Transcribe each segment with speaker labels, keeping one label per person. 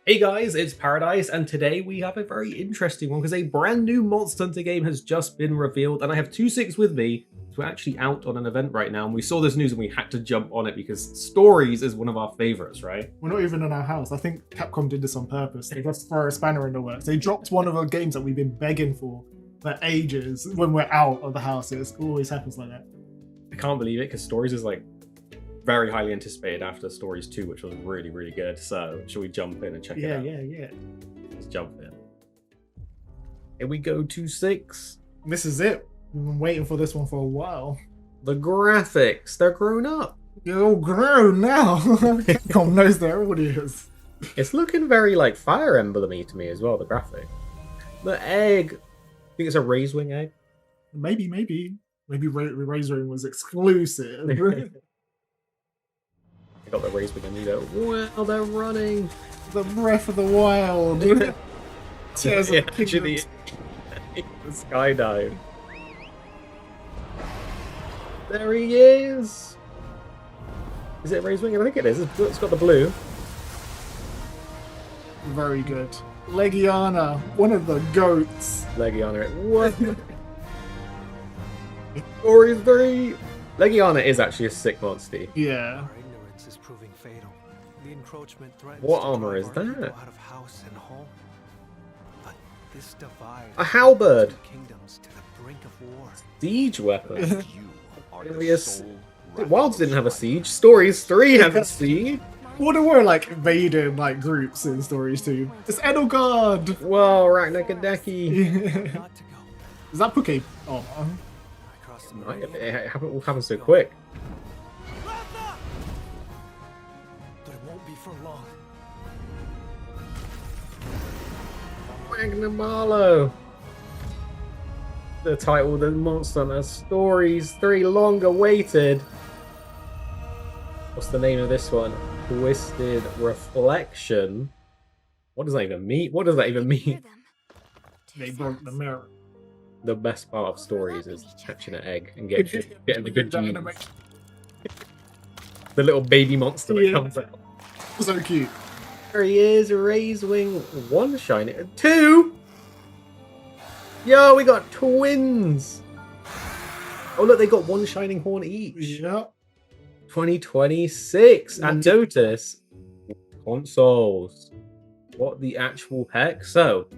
Speaker 1: Hey guys, it's Paradise, and today we have a very interesting one because a brand new Monster Hunter game has just been revealed, and I have 2-6 with me. So we're actually out on an event right now, and we saw this news and we had to jump on it because Stories is one of our favorites, right?
Speaker 2: We're not even in our house. I think Capcom did this on purpose. They just throw a spanner in the works. They dropped one of our games that we've been begging for ages when we're out of the house. It always happens like that.
Speaker 1: I can't believe it because Stories is like very highly anticipated after Stories 2, which was really, really good. So should we jump in and check it out?
Speaker 2: Yeah.
Speaker 1: Let's jump in. Here we go, 2-6.
Speaker 2: This is it. We've been waiting for this one for a while.
Speaker 1: The graphics, they're grown up.
Speaker 2: You're all grown now. Capcom knows their audience.
Speaker 1: It's looking very like Fire Emblem-y to me as well, the graphic. The egg. I think it's a raised wing egg.
Speaker 2: Maybe Razor was exclusive.
Speaker 1: I got the raised wing and you go, wow, they're running.
Speaker 2: The Breath of the Wild. Tears
Speaker 1: Yeah,
Speaker 2: of
Speaker 1: actually, the skydive. There he is. Is it raised wing? I think it is. It's got the blue.
Speaker 2: Very good. Legiana, one of the goats.
Speaker 1: Legiana. What? Stories 3. Legiana is actually a sick monster.
Speaker 2: Yeah.
Speaker 3: Our ignorance is proving fatal. The encroachment threatens
Speaker 1: What
Speaker 3: to
Speaker 1: armor is
Speaker 3: drive our people
Speaker 1: that?
Speaker 3: out of house and home. But this divide
Speaker 1: A halberd.
Speaker 3: kingdoms to the brink of war.
Speaker 1: Siege weapon.
Speaker 4: You are the
Speaker 1: Maybe a
Speaker 4: sole
Speaker 1: Wilds didn't have a siege. Stories 3 has a siege.
Speaker 2: What are we like invading like groups in Stories too? It's Edelgard!
Speaker 1: Whoa, Raknakadeki.
Speaker 2: Is
Speaker 3: Not to go.
Speaker 2: that Poke? Oh,
Speaker 3: I crossed the meridian,
Speaker 1: It all happened so quick.
Speaker 3: but it won't be for long.
Speaker 1: Magnamalo. The title of the Monster Hunter Stories 3 long awaited. What's the name of this one? Twisted Reflection. What does that even mean? What does that even mean?
Speaker 2: they broke the mirror.
Speaker 1: The best part of Stories is catching an egg and getting the good genes. The little baby monster that comes out.
Speaker 2: So cute.
Speaker 1: There he is, raised wing, 1 shiny, 2. Yo, we got twins. Oh look, they got 1 shining horn each.
Speaker 2: Yeah.
Speaker 1: 2026, and notice consoles. What the actual heck? So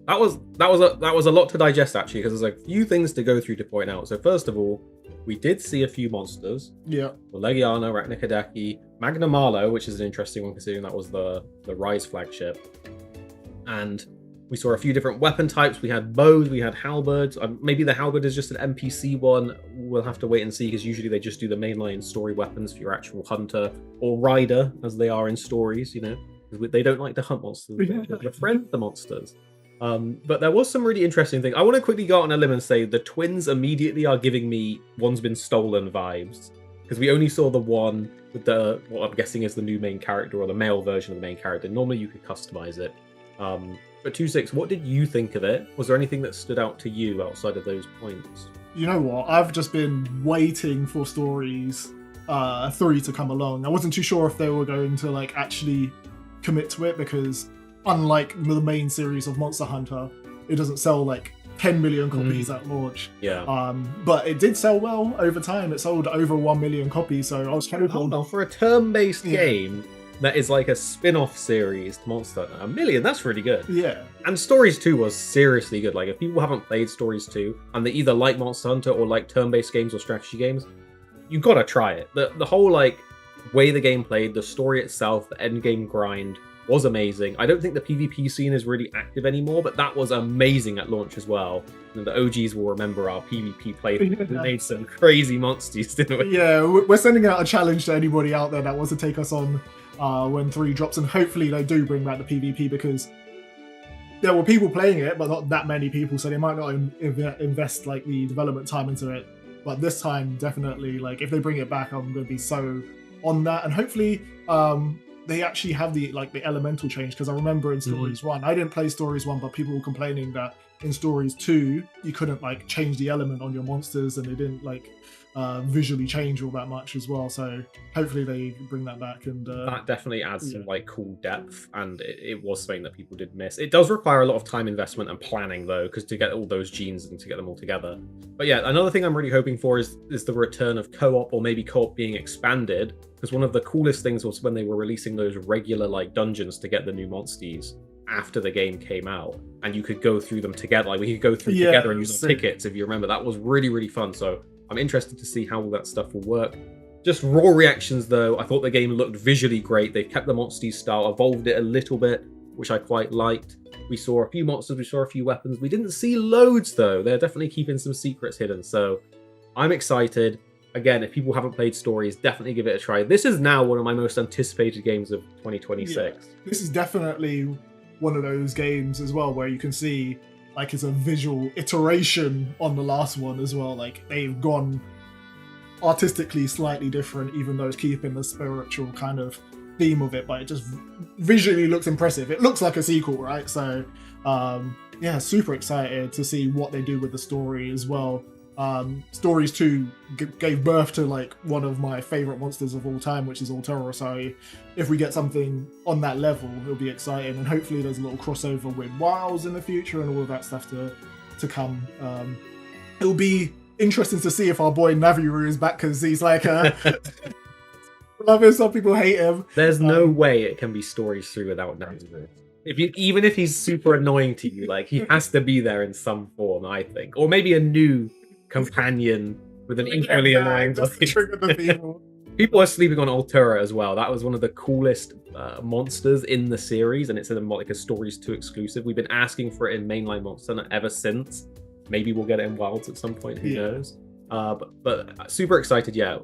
Speaker 1: that was a lot to digest actually, because there's a few things to go through to point out. So first of all, we did see a few monsters.
Speaker 2: Yeah.
Speaker 1: Legiana, Raknakadeki, Magnamalo, which is an interesting one considering that was the Rise flagship. And we saw a few different weapon types. We had bows, we had halberds. Maybe the halberd is just an NPC one. We'll have to wait and see, because usually they just do the mainline story weapons for your actual hunter or rider, as they are in Stories, you know. They don't like to hunt monsters, they befriend the monsters. But there was some really interesting things. I want to quickly go out on a limb and say the twins immediately are giving me one's been stolen vibes, because we only saw the one with the, what I'm guessing is the new main character or the male version of the main character. Normally you could customize it. But 2-6, what did you think of it? Was there anything that stood out to you outside of those points?
Speaker 2: You know what? I've just been waiting for Stories 3 to come along. I wasn't too sure if they were going to like actually commit to it, because unlike the main series of Monster Hunter, it doesn't sell like 10 million copies at launch.
Speaker 1: Yeah.
Speaker 2: But it did sell well over time. It sold over 1 million copies, so I was hoping.
Speaker 1: Hold on, for a turn-based game that is like a spin-off series to Monster Hunter, 1 million, that's really good.
Speaker 2: Yeah.
Speaker 1: And Stories 2 was seriously good. Like, if people haven't played Stories 2, and they either like Monster Hunter or like turn-based games or strategy games, you gotta try it. The whole, like, way the game played, the story itself, the endgame grind was amazing. I don't think the PvP scene is really active anymore, but that was amazing at launch as well. And the OGs will remember our PvP playthrough. We made some crazy monsters, didn't we?
Speaker 2: Yeah, we're sending out a challenge to anybody out there that wants to take us on when 3 drops, and hopefully they do bring back the PvP, because there were people playing it, but not that many people, so they might not invest like the development time into it. But this time, definitely, like if they bring it back, I'm going to be so on that, and hopefully they actually have the elemental change, because I remember in Stories 1, I didn't play Stories 1, but people were complaining that in Stories 2 you couldn't like change the element on your monsters, and they didn't like visually change all that much as well. So hopefully they bring that back. And
Speaker 1: that definitely adds some like cool depth, and it was something that people did miss. It does require a lot of time investment and planning though, because to get all those genes and to get them all together. But yeah, another thing I'm really hoping for is the return of co-op, or maybe co-op being expanded, because one of the coolest things was when they were releasing those regular like dungeons to get the new monsters after the game came out, and you could go through them together. Like we could go through together and use the tickets, if you remember. That was really, really fun. So I'm interested to see how all that stuff will work. Just raw reactions though, I thought the game looked visually great. They've kept the monsters style, evolved it a little bit, which I quite liked. We saw a few monsters, we saw a few weapons. We didn't see loads though. They're definitely keeping some secrets hidden. So I'm excited. Again, if people haven't played Stories, definitely give it a try. This is now one of my most anticipated games of 2026.
Speaker 2: Yeah. This is definitely one of those games as well where you can see like it's a visual iteration on the last one as well. Like they've gone artistically slightly different, even though it's keeping the spiritual kind of theme of it, but it just visually looks impressive. It looks like a sequel, right? So yeah, super excited to see what they do with the story as well. Stories 2 gave birth to like one of my favorite monsters of all time, which is Altera. So if we get something on that level, it'll be exciting, and hopefully there's a little crossover with Wilds in the future and all of that stuff to come. It'll be interesting to see if our boy Naviru is back, because he's like love him, some people hate him.
Speaker 1: There's no way it can be Stories 3 without Naviru. Even if he's super annoying to you, like he has to be there in some form, I think. Or maybe a new companion with an equally annoying People are sleeping on Altera as well. That was one of the coolest monsters in the series, and it's in like a Stories 2 exclusive. We've been asking for it in mainline Monster Hunter ever since. Maybe we'll get it in Wilds at some point, who knows. But super excited. Yeah,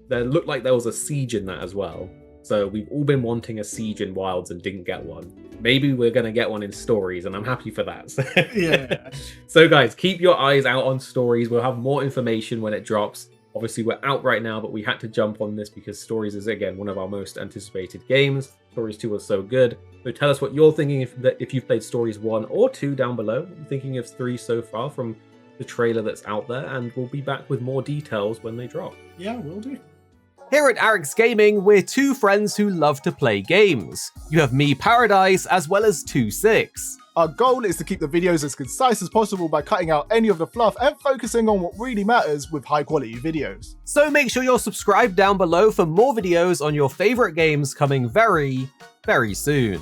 Speaker 1: there looked like there was a siege in that as well. So we've all been wanting a siege in Wilds and didn't get one. Maybe we're going to get one in Stories, and I'm happy for that.
Speaker 2: Yeah.
Speaker 1: So guys, keep your eyes out on Stories. We'll have more information when it drops. Obviously, we're out right now, but we had to jump on this because Stories is, again, one of our most anticipated games. Stories 2 was so good. So tell us what you're thinking if you've played Stories 1 or 2 down below. I'm thinking of 3 so far from the trailer that's out there, and we'll be back with more details when they drop.
Speaker 2: Yeah, will do.
Speaker 4: Here at Arekkz Gaming, we're two friends who love to play games. You have me, Paradise, as well as 2-6.
Speaker 5: Our goal is to keep the videos as concise as possible by cutting out any of the fluff and focusing on what really matters with high quality videos.
Speaker 4: So make sure you're subscribed down below for more videos on your favorite games coming very, very soon.